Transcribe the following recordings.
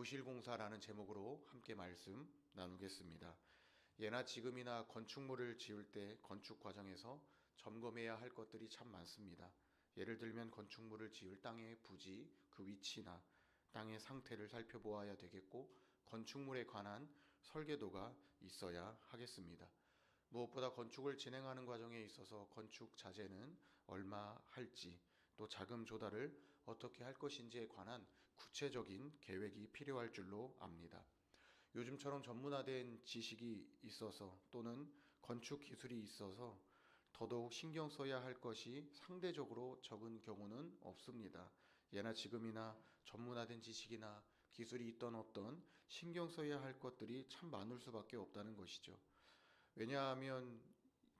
부실공사라는 제목으로 함께 말씀 나누겠습니다. 예나 지금이나 건축물을 지을 때 건축 과정에서 점검해야 할 것들이 참 많습니다. 예를 들면 건축물을 지을 땅의 부지, 그 위치나 땅의 상태를 살펴보아야 되겠고, 건축물에 관한 설계도가 있어야 하겠습니다. 무엇보다 건축을 진행하는 과정에 있어서 건축 자재는 얼마 할지, 또 자금 조달을 어떻게 할 것인지에 관한 구체적인 계획이 필요할 줄로 압니다. 요즘처럼 전문화된 지식이 있어서 또는 건축 기술이 있어서 더더욱 신경 써야 할 것이 상대적으로 적은 경우는 없습니다. 예나 지금이나 전문화된 지식이나 기술이 있던 없던 신경 써야 할 것들이 참 많을 수밖에 없다는 것이죠. 왜냐하면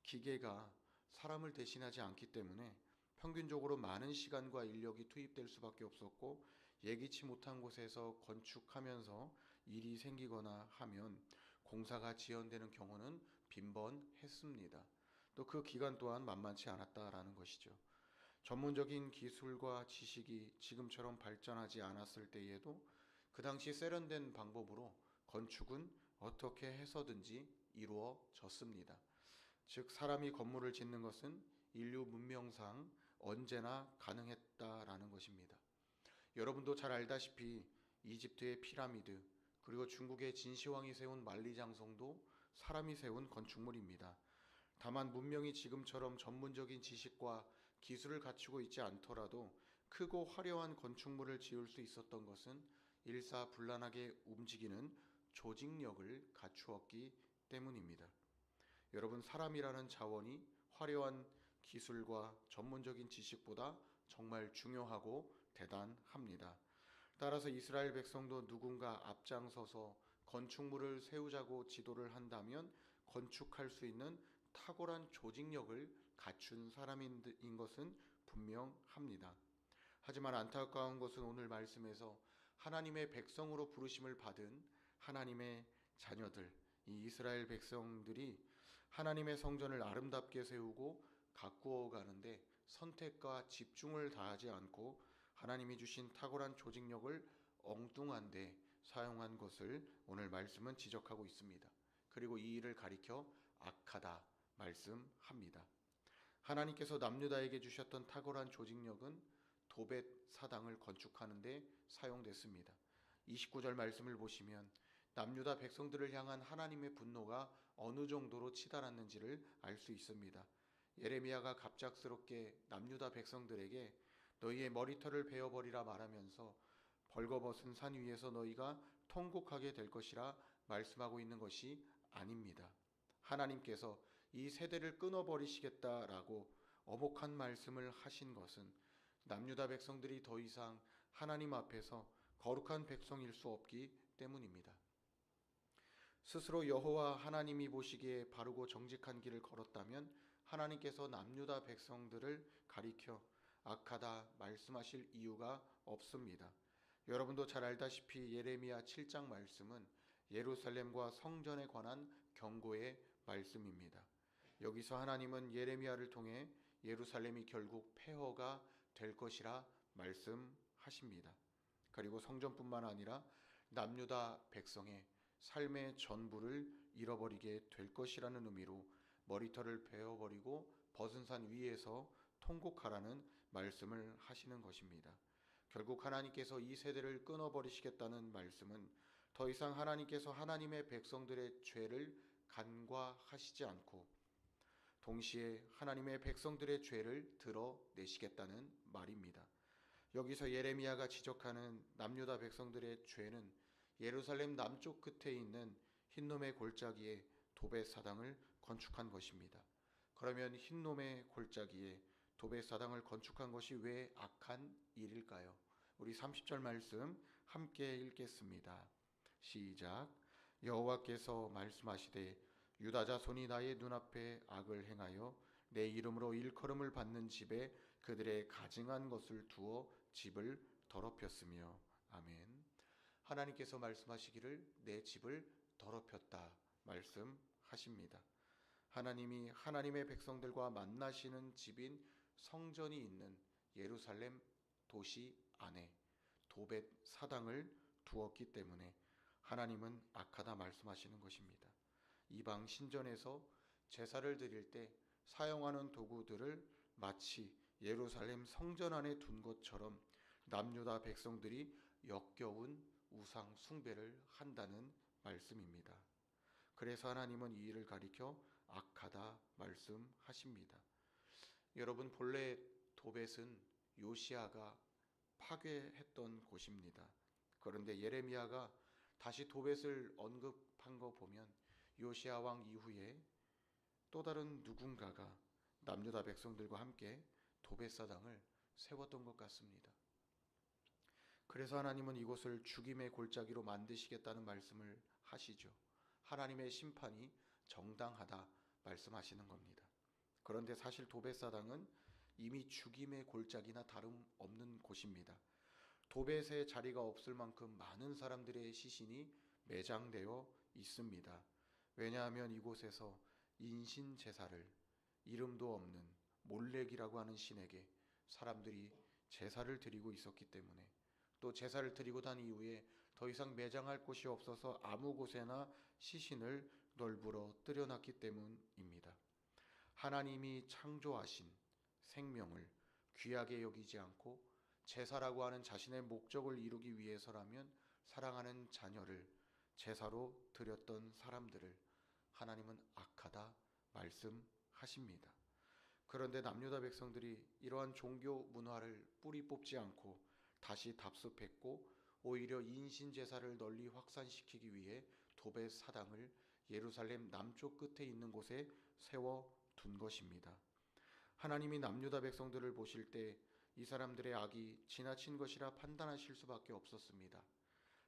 기계가 사람을 대신하지 않기 때문에 평균적으로 많은 시간과 인력이 투입될 수밖에 없었고, 예기치 못한 곳에서 건축하면서 일이 생기거나 하면 공사가 지연되는 경우는 빈번했습니다. 또 그 기간 또한 만만치 않았다라는 것이죠. 전문적인 기술과 지식이 지금처럼 발전하지 않았을 때에도 그 당시 세련된 방법으로 건축은 어떻게 해서든지 이루어졌습니다. 즉, 사람이 건물을 짓는 것은 인류 문명상 언제나 가능했다라는 것입니다. 여러분도 잘 알다시피 이집트의 피라미드, 그리고 중국의 진시황이 세운 만리장성도 사람이 세운 건축물입니다. 다만 문명이 지금처럼 전문적인 지식과 기술을 갖추고 있지 않더라도 크고 화려한 건축물을 지을 수 있었던 것은 일사불란하게 움직이는 조직력을 갖추었기 때문입니다. 여러분, 사람이라는 자원이 화려한 기술과 전문적인 지식보다 정말 중요하고 대단합니다. 따라서 이스라엘 백성도 누군가 앞장서서 건축물을 세우자고 지도를 한다면 건축할 수 있는 탁월한 조직력을 갖춘 사람인 것은 분명합니다. 하지만 안타까운 것은 오늘 말씀에서 하나님의 백성으로 부르심을 받은 하나님의 자녀들, 이 이스라엘 백성들이 하나님의 성전을 아름답게 세우고 가꾸어 가는데 선택과 집중을 다하지 않고 하나님이 주신 탁월한 조직력을 엉뚱한 데 사용한 것을 오늘 말씀은 지적하고 있습니다. 그리고 이 일을 가리켜 악하다 말씀합니다. 하나님께서 남유다에게 주셨던 탁월한 조직력은 도벳 사당을 건축하는 데 사용됐습니다. 29절 말씀을 보시면 남유다 백성들을 향한 하나님의 분노가 어느 정도로 치달았는지를 알 수 있습니다. 예레미야가 갑작스럽게 남유다 백성들에게 너희의 머리털을 베어버리라 말하면서 벌거벗은 산 위에서 너희가 통곡하게 될 것이라 말씀하고 있는 것이 아닙니다. 하나님께서 이 세대를 끊어버리시겠다라고 어목한 말씀을 하신 것은 남유다 백성들이 더 이상 하나님 앞에서 거룩한 백성일 수 없기 때문입니다. 스스로 여호와 하나님이 보시기에 바르고 정직한 길을 걸었다면 하나님께서 남유다 백성들을 가리켜 악하다 말씀하실 이유가 없습니다. 여러분도 잘 알다시피 예레미야 7장 말씀은 예루살렘과 성전에 관한 경고의 말씀입니다. 여기서 하나님은 예레미야를 통해 예루살렘이 결국 폐허가 될 것이라 말씀하십니다. 그리고 성전뿐만 아니라 남유다 백성의 삶의 전부를 잃어버리게 될 것이라는 의미로 머리털을 베어버리고 벗은 산 위에서 통곡하라는 말씀을 하시는 것입니다. 결국 하나님께서 이 세대를 끊어버리시겠다는 말씀은 더 이상 하나님께서 하나님의 백성들의 죄를 간과하시지 않고 동시에 하나님의 백성들의 죄를 드러내시겠다는 말입니다. 여기서 예레미야가 지적하는 남유다 백성들의 죄는 예루살렘 남쪽 끝에 있는 흰놈의 골짜기에 도벳 사당을 건축한 것입니다. 그러면 흰놈의 골짜기에 도벳 사당을 건축한 것이 왜 악한 일일까요? 우리 30절 말씀 함께 읽겠습니다. 시작. 여호와께서 말씀하시되 유다 자손이 나의 눈앞에 악을 행하여 내 이름으로 일컬음을 받는 집에 그들의 가증한 것을 두어 집을 더럽혔으며. 아멘. 하나님께서 말씀하시기를 내 집을 더럽혔다 말씀하십니다. 하나님이 하나님의 백성들과 만나시는 집인 성전이 있는 예루살렘 도시 안에 도벳 사당을 두었기 때문에 하나님은 악하다 말씀하시는 것입니다. 이방 신전에서 제사를 드릴 때 사용하는 도구들을 마치 예루살렘 성전 안에 둔 것처럼 남유다 백성들이 역겨운 우상 숭배를 한다는 말씀입니다. 그래서 하나님은 이 일을 가리켜 악하다 말씀하십니다. 여러분, 본래 도벳은 요시아가 파괴했던 곳입니다. 그런데 예레미야가 다시 도벳을 언급한 거 보면 요시아 왕 이후에 또 다른 누군가가 남유다 백성들과 함께 도벳 사당을 세웠던 것 같습니다. 그래서 하나님은 이곳을 죽임의 골짜기로 만드시겠다는 말씀을 하시죠. 하나님의 심판이 정당하다 말씀하시는 겁니다. 그런데 사실 도벳 사당은 이미 죽임의 골짜기나 다름없는 곳입니다. 도벳의 자리가 없을 만큼 많은 사람들의 시신이 매장되어 있습니다. 왜냐하면 이곳에서 인신 제사를 이름도 없는 몰렉이라고 하는 신에게 사람들이 제사를 드리고 있었기 때문에, 또 제사를 드리고 난 이후에 더 이상 매장할 곳이 없어서 아무 곳에나 시신을 널브러 뜨려놨기 때문입니다. 하나님이 창조하신 생명을 귀하게 여기지 않고 제사라고 하는 자신의 목적을 이루기 위해서라면 사랑하는 자녀를 제사로 드렸던 사람들을 하나님은 악하다 말씀하십니다. 그런데 남유다 백성들이 이러한 종교 문화를 뿌리 뽑지 않고 다시 답습했고, 오히려 인신 제사를 널리 확산시키기 위해 도벳 사당을 예루살렘 남쪽 끝에 있는 곳에 세워 둔 것입니다. 하나님이 남유다 백성들을 보실 때 이 사람들의 악이 지나친 것이라 판단하실 수밖에 없었습니다.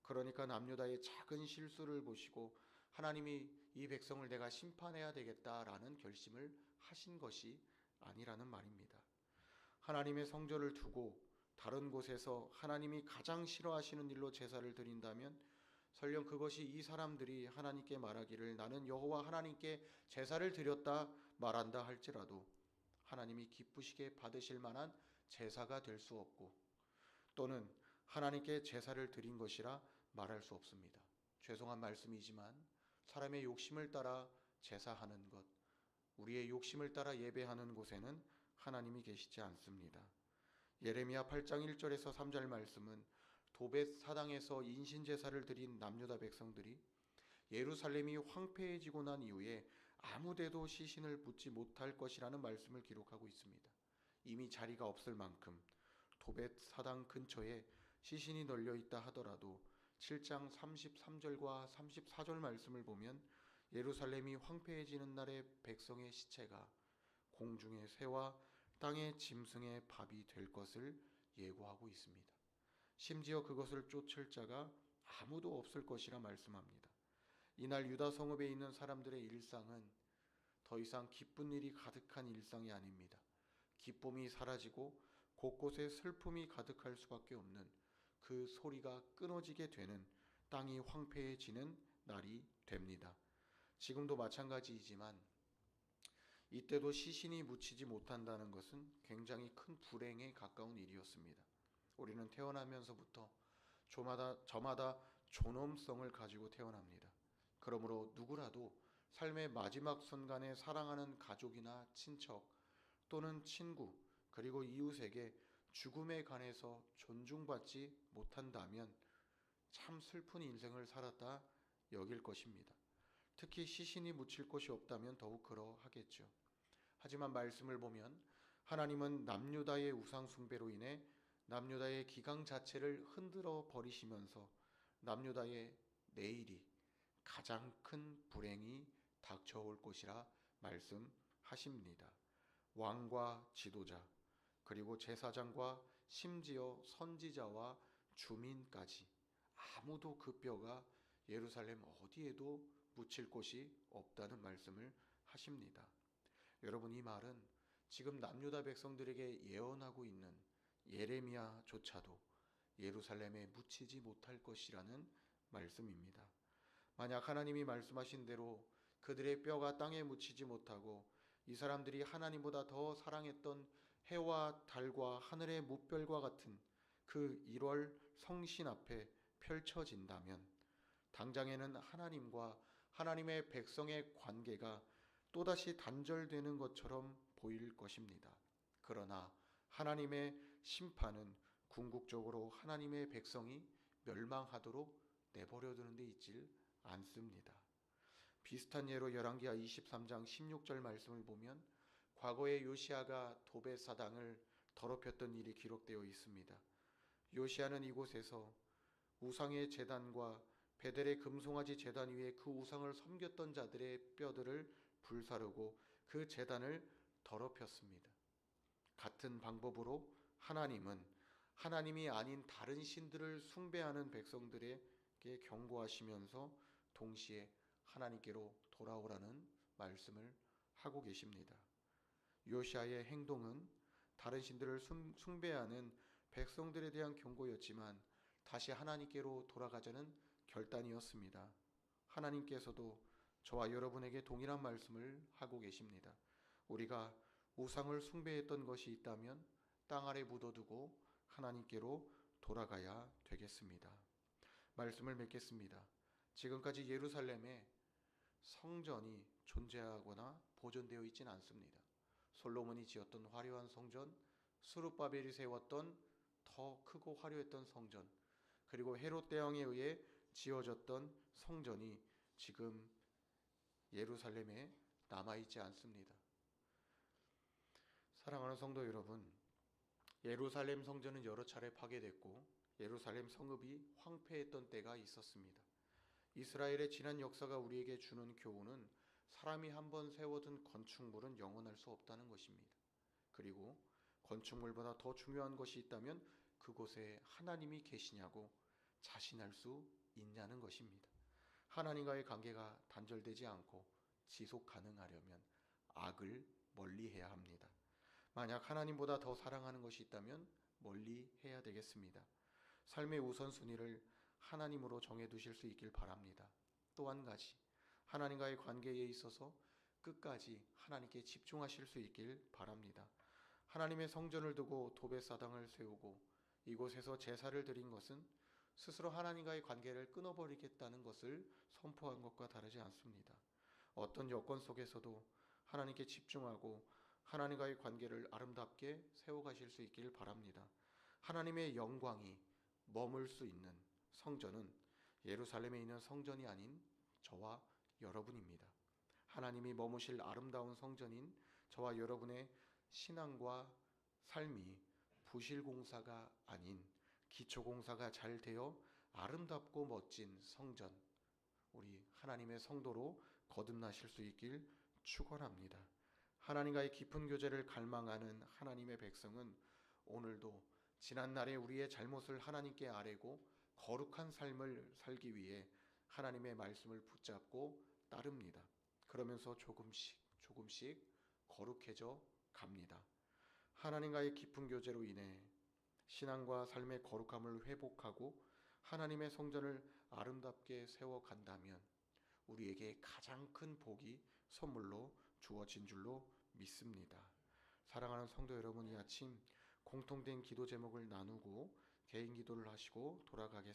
그러니까 남유다의 작은 실수를 보시고 하나님이 이 백성을 내가 심판해야 되겠다라는 결심을 하신 것이 아니라는 말입니다. 하나님의 성전을 두고 다른 곳에서 하나님이 가장 싫어하시는 일로 제사를 드린다면 설령 그것이 이 사람들이 하나님께 말하기를 나는 여호와 하나님께 제사를 드렸다 말한다 할지라도 하나님이 기쁘시게 받으실 만한 제사가 될 수 없고, 또는 하나님께 제사를 드린 것이라 말할 수 없습니다. 죄송한 말씀이지만 사람의 욕심을 따라 제사하는 것, 우리의 욕심을 따라 예배하는 곳에는 하나님이 계시지 않습니다. 예레미야 8장 1절에서 3절 말씀은 도벳 사당에서 인신제사를 드린 남유다 백성들이 예루살렘이 황폐해지고 난 이후에 아무데도 시신을 묻지 못할 것이라는 말씀을 기록하고 있습니다. 이미 자리가 없을 만큼 도벳 사당 근처에 시신이 널려 있다 하더라도 7장 33절과 34절 말씀을 보면 예루살렘이 황폐해지는 날에 백성의 시체가 공중의 새와 땅의 짐승의 밥이 될 것을 예고하고 있습니다. 심지어 그것을 쫓을 자가 아무도 없을 것이라 말씀합니다. 이날 유다 성읍에 있는 사람들의 일상은 더 이상 기쁜 일이 가득한 일상이 아닙니다. 기쁨이 사라지고 곳곳에 슬픔이 가득할 수밖에 없는, 그 소리가 끊어지게 되는, 땅이 황폐해지는 날이 됩니다. 지금도 마찬가지이지만 이때도 시신이 묻히지 못한다는 것은 굉장히 큰 불행에 가까운 일이었습니다. 우리는 태어나면서부터 저마다 존엄성을 가지고 태어납니다. 그러므로 누구라도 삶의 마지막 순간에 사랑하는 가족이나 친척 또는 친구 그리고 이웃에게 죽음에 관해서 존중받지 못한다면 참 슬픈 인생을 살았다 여길 것입니다. 특히 시신이 묻힐 곳이 없다면 더욱 그러하겠죠. 하지만 말씀을 보면 하나님은 남유다의 우상 숭배로 인해 남유다의 기강 자체를 흔들어 버리시면서 남유다의 내일이 가장 큰 불행이 닥쳐올 것이라 말씀하십니다. 왕과 지도자 그리고 제사장과 심지어 선지자와 주민까지 아무도 그 뼈가 예루살렘 어디에도 묻힐 곳이 없다는 말씀을 하십니다. 여러분, 이 말은 지금 남유다 백성들에게 예언하고 있는 예레미야조차도 예루살렘에 묻히지 못할 것이라는 말씀입니다. 만약 하나님이 말씀하신 대로 그들의 뼈가 땅에 묻히지 못하고 이 사람들이 하나님보다 더 사랑했던 해와 달과 하늘의 무별과 같은 그 1월 성신 앞에 펼쳐진다면 당장에는 하나님과 하나님의 백성의 관계가 또다시 단절되는 것처럼 보일 것입니다. 그러나 하나님의 심판은 궁극적으로 하나님의 백성이 멸망하도록 내버려두는 데 있질 않습니다. 비슷한 예로 열왕기하 23장 16절 말씀을 보면 과거에 요시아가 도벳 사당을 더럽혔던 일이 기록되어 있습니다. 요시아는 이곳에서 우상의 제단과 베델의 금송아지 제단 위에 그 우상을 섬겼던 자들의 뼈들을 불사르고 그 제단을 더럽혔습니다. 같은 방법으로 하나님은 하나님이 아닌 다른 신들을 숭배하는 백성들에게 경고하시면서 동시에 하나님께로 돌아오라는 말씀을 하고 계십니다. 요시아의 행동은 다른 신들을 숭배하는 백성들에 대한 경고였지만 다시 하나님께로 돌아가자는 결단이었습니다. 하나님께서도 저와 여러분에게 동일한 말씀을 하고 계십니다. 우리가 우상을 숭배했던 것이 있다면 땅 아래 묻어두고 하나님께로 돌아가야 되겠습니다. 말씀을 맺겠습니다. 지금까지 예루살렘에 성전이 존재하거나 보존되어 있지는 않습니다. 솔로몬이 지었던 화려한 성전, 스룹바벨이 세웠던 더 크고 화려했던 성전, 그리고 헤롯 대왕에 의해 지어졌던 성전이 지금 예루살렘에 남아있지 않습니다. 사랑하는 성도 여러분, 예루살렘 성전은 여러 차례 파괴됐고 예루살렘 성읍이 황폐했던 때가 있었습니다. 이스라엘의 지난 역사가 우리에게 주는 교훈은 사람이 한번 세워둔 건축물은 영원할 수 없다는 것입니다. 그리고 건축물보다 더 중요한 것이 있다면 그곳에 하나님이 계시냐고 자신할 수 있냐는 것입니다. 하나님과의 관계가 단절되지 않고 지속 가능하려면 악을 멀리해야 합니다. 만약 하나님보다 더 사랑하는 것이 있다면 멀리해야 되겠습니다. 삶의 우선순위를 하나님으로 정해두실 수 있길 바랍니다. 또 한 가지, 하나님과의 관계에 있어서 끝까지 하나님께 집중하실 수 있길 바랍니다. 하나님의 성전을 두고 도벳 사당을 세우고 이곳에서 제사를 드린 것은 스스로 하나님과의 관계를 끊어버리겠다는 것을 선포한 것과 다르지 않습니다. 어떤 여건 속에서도 하나님께 집중하고 하나님과의 관계를 아름답게 세워가실 수 있길 바랍니다. 하나님의 영광이 머물 수 있는 성전은 예루살렘에 있는 성전이 아닌 저와 여러분입니다. 하나님이 머무실 아름다운 성전인 저와 여러분의 신앙과 삶이 부실공사가 아닌 기초공사가 잘 되어 아름답고 멋진 성전, 우리 하나님의 성도로 거듭나실 수 있길 축원합니다. 하나님과의 깊은 교제를 갈망하는 하나님의 백성은 오늘도 지난날에 우리의 잘못을 하나님께 아뢰고 거룩한 삶을 살기 위해 하나님의 말씀을 붙잡고 따릅니다. 그러면서 조금씩 거룩해져 갑니다. 하나님과의 깊은 교제로 인해 신앙과 삶의 거룩함을 회복하고 하나님의 성전을 아름답게 세워간다면 우리에게 가장 큰 복이 선물로 주어진 줄로 믿습니다. 사랑하는 성도 여러분, 이 아침 공통된 기도 제목을 나누고 개인 기도를 하시고 돌아가겠습니다.